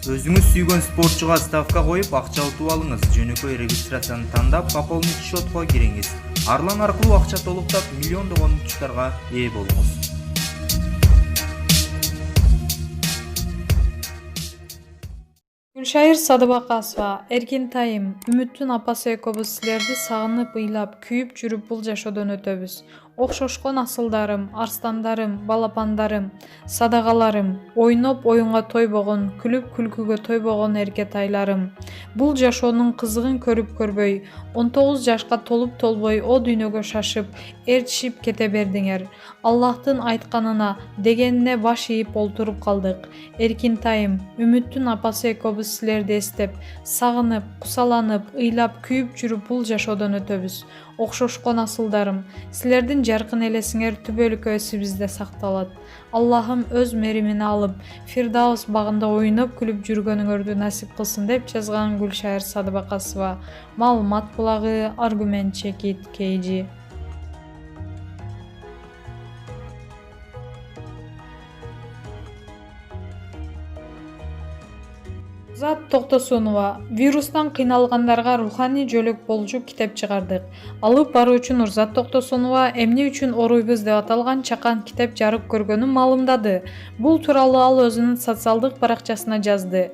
Өзүңүз сүйгөн спортчуга ставка коюп акча утуп алыңыз. Жөнөкөй регистрацияны тандап, пополнить счетко кириңиз. Арлан аркылуу акча толуктап, миллиондогон утуштарга ээ болуңуз. Гүлшайыр Садыбакасова, Эркин Тайым, Үмүттүн апасы экөөбүз силерди сагынып, ыйлап, күйүп жүрүп бул жашоодон өтөбүз. Окшошкон асылдарым, арстандарым, балапандарым, садагаларым, ойноп оюнга тойбогон, күлүп күлкүгө тойбогон эркетайларым. Бул жашоонун кызыгын көрүп көрбөй, 19 жашка толуп толбой о дүйнөгө шашып, ээрчишип кете бердиңер. Аллахтын айтканына, дегенине баш ийип олтуруп калдык. Эркин Тайым, Үмүттүн апасы экөөбүз силерди эстеп, сагынып, кусаланып, ыйлап, күйүп жүрүп бул жашоодон өтөбүз. Окшошкон асылдарым, силердин жаркын элесиңер түбөлүккө эсибизде сакталат. Аллахым өз меримине алып, Фирдаус багында ойноп күлүп жүргөнүңөрдү насип кылсын деп жазган Гүлшайыр Садыбакасова. Маалымат булагы Аргумент Чекит KG. Зат Токтосунова, вирустан кыйналгандарга руханий жөлөк болчу китеп чыгардык. Алып баруучу Нурзат Токтосунова эмне үчүн оруйбуз деп аталган чакан китеп жарык көргөнүн маалымдады. Бул тууралуу ал өзүнүн социалдык баракчасына жазды.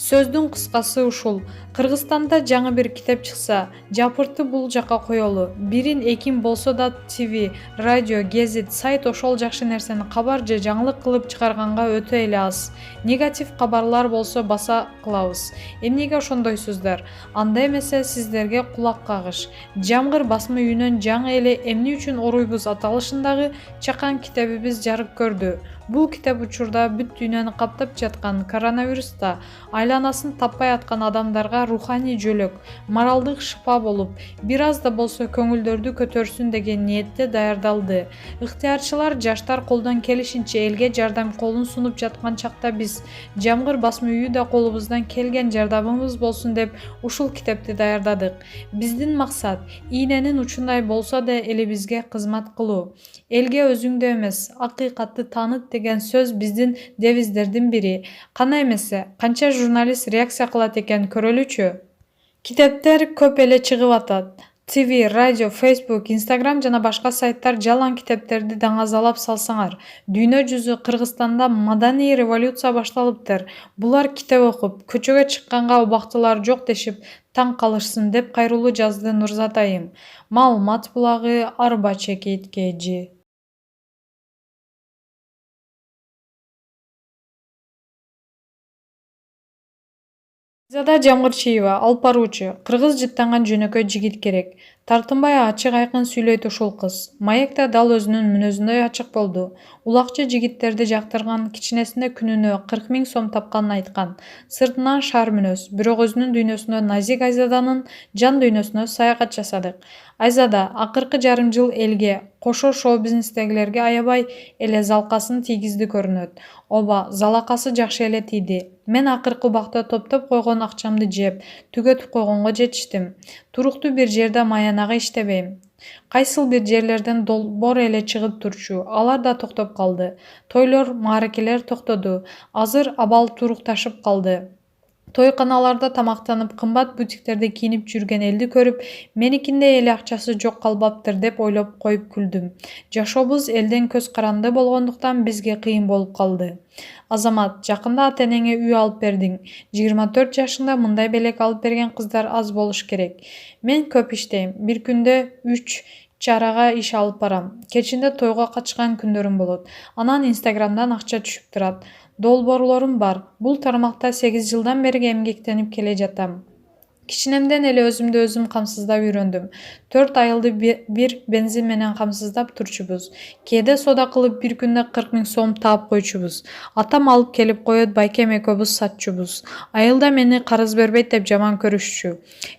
Сөздүн кыскасы ушул. Кыргызстанда жаңы бир китеп чыкса, жапыртты бул жака коелу. Бирин экин болсо да ТВ, радио, гезит, сайт ошол жакшы нерсени кабар же жаңылык кылып чыгарганга өтө эле аз. Негатив кабарлар болсо баса кылабыз. Эмнеге ошондойсуздар? Анда эмесе сиздерге кулак кагыш. Жамгыр басма үйүнөн жаңы эле эмне үчүн оруйбуз аталышындагы чакан китебибиз жарык көрдү. Бул китеп учурда бүт дүйнөнү каптап жаткан коронавируста айланасын таппай аткан адамдарга руханий жөлөк, моралдык шыпа болуп, бир аз да болсо көңүлдөрдү көтөрсүн деген ниетте даярдалды. Ыктыярчылар жаштар колдон келишинче элге жардам колун сунуп жаткан чакта биз жамгыр басма үйү да колубуздан келген жардамыбыз болсун деп ушул китепти даярдадык. Биздин максат ийненин учундай болсо да элибизге кызмат кылуу. Элге өзүңдө эмес, акыйкатты тааныт деген сөз биздин девиздердин бири. Кана эмесе, канча журналист реакция кылат экен көрөлүчү. Китептер көп эле чыгып атат. ТВ, радио, Facebook, Instagram жана башка сайттар жалаң китептерди даңазалап салсаңар. Дүйнө жүзү Кыргызстанда маданий революция башталыптыр. Булар китеп окуп, көчөгө чыкканга убактылары жок дешип таң калышсын деп кайрылуу жазды Нурзат Айым. Маалымат булагы Арба Чекит KG. Зада Жамгырчиева, алып баруучу, кыргыз жыттанган жөнөкөй жигит керек. Тартынбай ачык айкын сүйлөйт ушул кыз. Маекте дал өзүнүн мүнөзүндөй ачык болду. Улакчы жигиттерди жактырган, кичинесинде күнүнө 40 000 сом тапканын айткан. Сыртынан шар мүнөз, бирок өзүнүн дүйнөсүндө Назик Айзаданын жан дүйнөсүнө саякат жасадык. Айзада акыркы жарым жыл элге, кошо шоу-бизнестегилерге аябай эле залкасын тийгизди көрүнөт. Оба, залакасы жакшы эле тийди. Мен акыркы убакта топтоп койгон акчамды жеп, түгөтүп койгонго жетиштим. Туруктуу бир жерде маянага иштебейм. Кайсыл бир жерлерден долбоор эле чыгып турчу, алар да токтоп калды. Тойлор, мааракелер токтоду. Азыр абал турукташып калды. Тойканаларда тамактанып, кымбат бутиктерде кийинип жүргөн элди көрүп, меникиндей эле акчасы жок калбаптыр деп ойлоп коюп күлдүм. Жашообуз элден көз каранды болгондуктан бизге кыйын болуп калды. Азамат, жакында ата-энеңе үй алып бердиң. 24 жашыңда мындай белек алып берген кыздар аз болуш керек. Мен көп иштейм. Бир күндө 3 чарага иш алып барам. Кечинде тойго катышкан күндөрүм болот. Анан Инстаграмдан акча түшүп турат. Долбоорлорум бар. Бул тармакта 8 жылдан бери эмгектенип келе жатам. Кичинемден эле өзүмдү өзүм камсыздап үйрөндүм. 4 айылды бир бензин менен камсыздап турчубуз. Кээде сода кылып бир күндө 40 000 сом таап койчубуз. Атам алып келип коет, байкем экөөбүз сатчубуз. Айылда мени карыз бербейт деп жаман көрүшчү.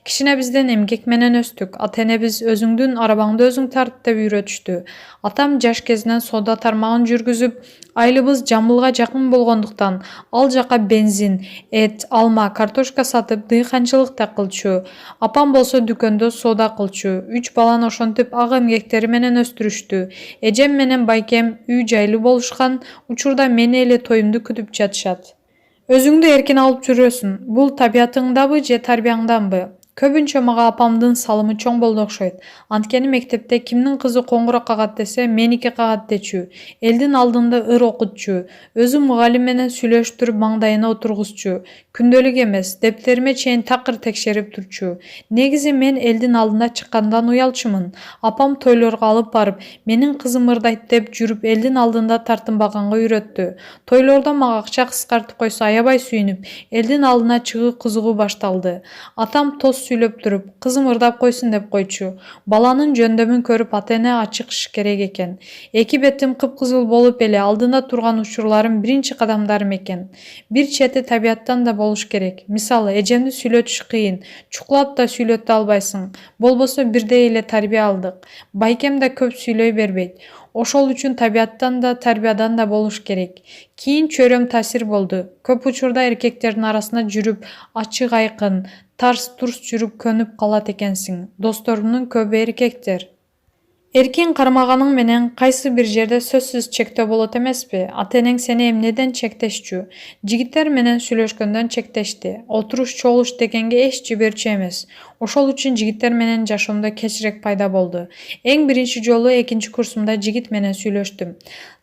Кичинебизден эмгек менен өстүк. Ата-энебиз өзүңдүн арабаңды өзүң тарт деп үйрөтүштү. Атам жаш кезинен сода тармагын жүргүзүп, айлыбыз жамбылга жакын болгондуктан ал жака бензин, эт, алма, картошка сатып дыйканчылык да кылчу. Апам болсо дүкөндө сода кылчу. 3 баланы ошентип ак эмгектери менен өстүрүштү. Эжем менен байкем үй жайлуу болушкан учурда мени эле тоюмду күтүп жатышат. Өзүңдү эркин алып жүрөсүң. Бул табиятыңдабы же тарбияңданбы? Көбүнчө мага апамдын салымы чоң болду окшойт. Анткени мектепте кимдин кызы коңгурок кагат десе, меники кагат дечү. Элдин алдында ыр окутчу. Өзү мугалим менен сүйлөштүрүп маңдайына отургузчу. Күндөлүк эмес, дептериме чейин такыр текшерип турчу. Негизи мен элдин алдына чыккандан уялчумун. Апам тойлорго алып барып, менин кызым ырдайт деп жүрүп элдин алдында тартынбаганга үйрөттү. Тойлордо мага акча кыскартып койсо аябай сүйүнүп, элдин алдына чыгуу кызыгуу башталды. Атам тоз сүйлөп туруп, кызым ырдап койсун деп койчу. Баланын жөндөмүн көрүп ата-эне ачык керек экен. Эки бетим кыпкызыл болуп эле алдында турган учурларым биринчи кадамдарым экен. Бир чети табияттан да болуш керек. Мисалы, эжемди сүйлөтүш кыйын, чукулап да сүйлөтө албайсың. Болбосо бирдей эле тарбия алдык. Байкем да көп сүйлөй бербейт. Ошол үчүн табияттан да, тарбиядан да болуш керек. Кийин чөйрөм таасир болду. Көп учурда эркектердин арасында жүрүп, ачык айкын, тарс-турс жүрүп көнүп калат экенсиң. Досторумдун көбү эркектер. Эркин кармаганың менен кайсы бир жерде сөзсүз чектөө болот эмеспи? Ата-энең сени эмнеден чектешчү? Жигиттер менен сүйлөшкөндөн чектешти. Отуруш чогулуш дегенге эч жиберчү эмес. Ошол үчүн жигиттер менен жашоомдо кечирек пайда болду. Эң биринчи жолу экинчи курсумда жигит менен сүйлөштүм.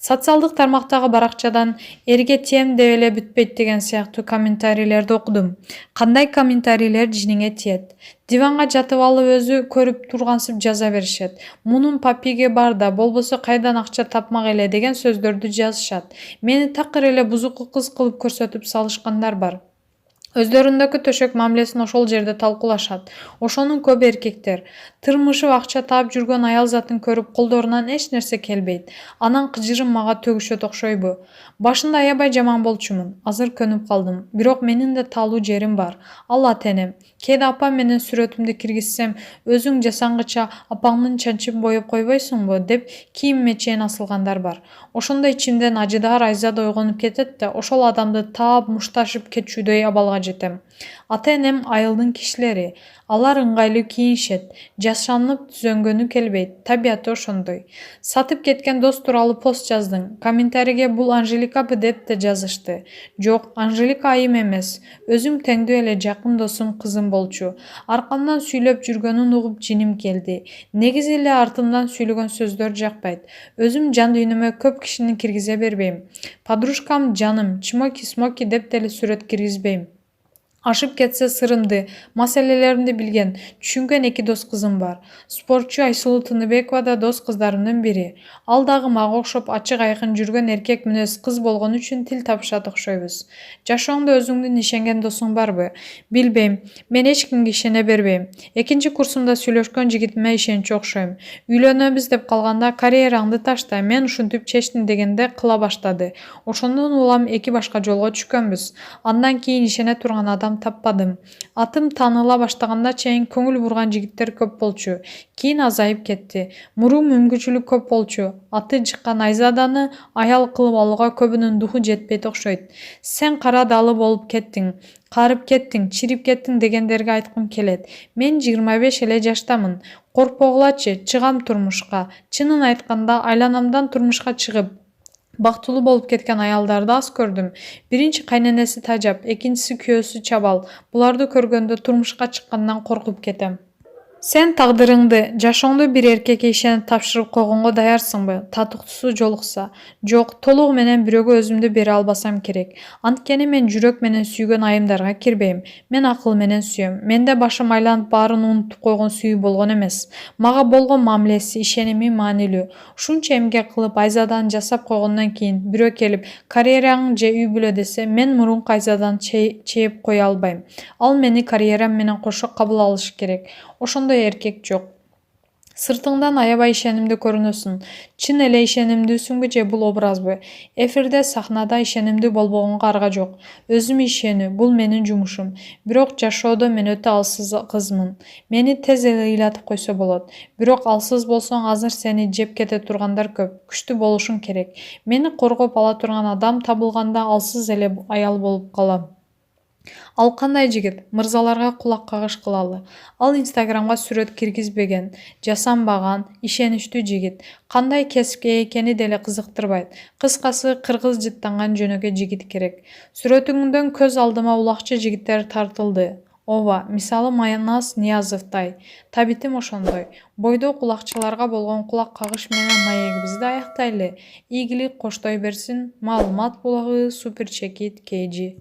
Социалдык тармактагы баракчадан эрге тием деп эле бүтпөйт деген сыяктуу комментарийлерди окудум. Кандай комментарийлер жиниңе тиет? Диванга жатып алып өзү көрүп тургансып жаза беришет. Мунун папиге бар да, болбосо кайдан акча тапмак эле деген сөздөрдү жазышат. Мени такыр эле бузуку кыз кылып көрсөтүп салышкандар бар. Өздөрүндөгү төшөк мамилесин ошол жерде талкуулашат. Ошонун көбү эркектер. Тырмышып акча таап жүргөн аял затын көрүп колдорунан эч нерсе келбейт. Анан кыжырым мага төгүшөт окшойбу? Башында аябай жаман болчумун. Азыр көнүп калдым. Бирок менин да таалуу жерим бар. Ал ата-энем. Кээде апам менен сүрөтүмдү киргизсем, өзүң жасаңгыча апаңдын чанчын боеп койбойсуңбу деп кийимиме чейин асылгандар бар. Ошондо ичимден ажыдаар айзат ойгонуп кетет да, ошол адамды таап мушташып кетчүдөй абалга жетем. Ата-энем айылдын кишилери. Алар ыңгайлуу кийинишет, жашанып түзөнгөнү келбейт, табияты ошондой. Сатып кеткен дос тууралуу пост жаздың. Комментарийге бул Анжеликабы деп да жазышты. Жок, Анжелика айым эмес. Өзүм теңдүү эле жакын досум кызым болчу. Аркамдан сүйлөп жүргөнүн угуп жиним келди. Негизи эле артымдан сүйлөгөн сөздөр жакпайт. Өзүм жан дүйнөмө көп кишини киргизе бербейм. Подружкам жаным, чмоки-смоки деп деле сүрөт киргизбейм. Ашып кетсе сырымды, маселелеримди билген, түшүнгөн эки дос кызым бар. Спортчу Айсулуу Тыныбекова да дос кыздарымдын бири. Ал дагы мага окшоп ачык айкын жүргөн эркек мүнөз кыз болгон үчүн тил табышат окшойбуз. Жашооңдо өзүңдүн ишенген досуң барбы? Билбейм. Мен эч кимге ишене бербейм. Экинчи курсумда сүйлөшкөн жигитиме ишенчү окшойм. Үйлөнөбүз деп калганда карьераңды ташта, мен ушинтип чечтим дегенде кыла баштады. Ошондон улам эки башка жолго түшкөнбүз. Андан кийин ишене турган адам таппадым. Атым тааныла баштаганда чейин көңүл бурган жигиттер көп болчу. Кийин азайып кетти. Мурун мүмкүнчүлүк көп болчу. Аты жыккан Айзаданы аял кылып алууга көбүнүн духу жетпейт окшойт. Сен кара далы болуп кеттиң, карып кеттиң, чирип кеттиң дегендерге айткым келет. Мен 25 эле жаштамын. Коркпогулачы, чыгам турмушка. Чынын айтканда, айланамдан турмушка чыгып бактылуу болуп кеткен аялдарды аз көрдүм. Биринчи кайненеси тажап, экинчиси күйөөсү чабал. Буларды көргөндө турмушка чыккандан коркуп кетем. Сен тагдырыңды, жашооңду бир эркекке ишенип тапшырып койгонго даярсыңбы? Татыктуусу жолукса. Жок, толугу менен бирөөгө өзүмдү бере албасам керек. Анткени мен жүрөк менен сүйгөн айымдарга кирбейм. Мен акыл менен сүйөм. Менде башым айланып баарын унутуп койгон сүйүү болгон эмес. Мага болгон мамилеси, ишеними маанилүү. Ушунча эмгек кылып Айзаданы жасап койгондон кийин бирөө келип, карьераң же үй бүлө десе, мен мурунку Айзаданы чейип кое албайм. Ал мени карьерам менен кошо кабыл алышы керек. Ошондой эркек жок. Сыртыңдан аябай ишенимдүү көрүнөсүң. Чын эле ишенимдүүсүңбү же бул образбы? Эфирде, сахнада ишенимдүү болбогонго арга жок. Өзүмө ишенүү, бул менин жумушум. Бирок жашоодо мен өтө алсыз кызмын. Мени тез эле ыйлатып койсо болот. Бирок алсыз болсоң, азыр сени жеп кете тургандар көп. Күчтүү болушуң керек. Мени коргоп ала турган адам табылганда алсыз эле аял болуп калам. Ал кандай жигит? Мырзаларга кулак кагыш кылалы. Ал Инстаграмга сүрөт киргизбеген, жасанбаган, ишеничтүү жигит. Кандай кесипке экени деле кызыктырбайт. Кыскасы, кыргыз жыттанган жөнөкөй жигит керек. Сүрөтүңдөн көз алдыма улакчы жигиттер тартылды. Ооба, мисалы Манас Ниязовдай. Табитим ошондой. Бойдо кулакчыларга болгон кулак кагыш менен маегибизди аяктайлы. Ийгилик коштой берсин. Маалымат блогу Суперчекит KG.